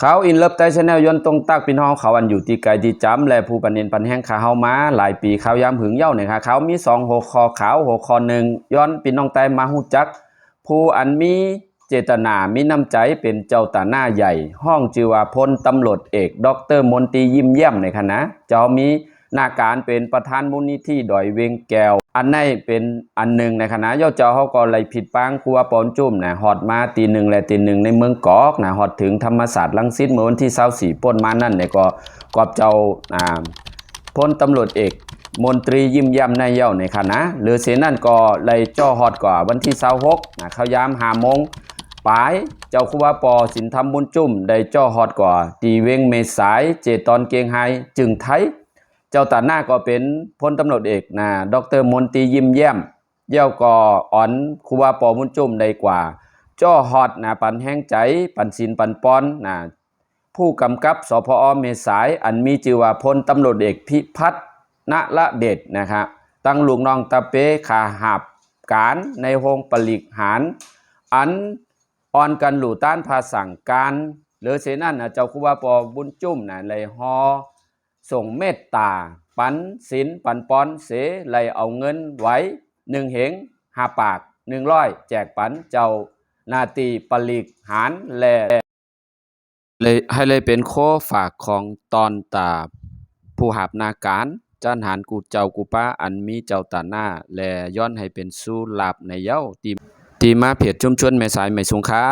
เขาอินเลิฟไต้ชาแนลย้อนตรงตักพี่น้องเขาอันอยู่ที่ไกลที่จำและผู้ปันเนนปันแห้งขาเฮามาหลายปีเขายามหึงเย้าเนี่ยค่ะเขามี2หัวข้อขาวหัวข้อหนึ่งย้อนพี่น้องไต้มาฮู้จักผู้อันมีเจตนามีน้ำใจเป็นเจ้าตาหน้าใหญ่ห้องชื่อว่าพลตำรวจเอกดรมนตรียิ้มแย้มในคณะเจ้ามีหน้าการเป็นประธานมูลนิธิดอยเวียงแก้วอันนี้เป็นอันหนึ่งในคณะเจ้าเขาก็เลยผิดปังครัวปอนจุ่มนะฮอดมาตีหนึ่งและตีหนึ่งในเมืองกอกนะฮอดถึงธรรมศาสตร์รังสิตเมื่อวันที่24ป่นมานั่นเนี่ยก็กอบเจ้าพลตำรวจเอกมนตรียิ้มแย้มในเย้าในคณะหรือเสนั่นก็เลยจ่อฮอดกว่าวันที่26นะเขายาม5 โมงปลายเจ้าครัวปอสินธรรมบุญจุ่มได้จ่อฮอดกว่าตีเวงเมษายเจตอนเกียงไฮจึงไทยเจ้าตาหน้าก็เป็นพลตำรวจเอกนะดรมนตรียิ้มแย้มเย้าก็อ่อนครัวปอบุญจุ่มได้กว่าจ่อฮอดนะปันแห้งใจปันสินปันปอนนะผู้กำกับสพอเมษายอันมีชื่อว่าพลตำรวจเอกพิพัฒน์ณละเดชนะครับตั้งลูกน้องตะเปขาหับการในโฮงปลิกหารอันอ่อนกันหลู่ต้านภาสั่งการหรือเสนั่นเจ้าครูบาปอบุญจุ่มนะเลยฮอส่งเมตตาปันศิลปันปอนเสเลยเอาเงินไว้1 เหง5 ปาก100แจกปันเจ้านาตีปลิกหารและเลยให้เลยเป็นโคฝากของตอนตาผู้หับนาการจันหารกูเจ้ากูป้าอันมีเจ้าตาหน้าและย้อนให้เป็นสู้ลาบในเย้าตีมาเพจชุมชนแม่สายแม่สงค้า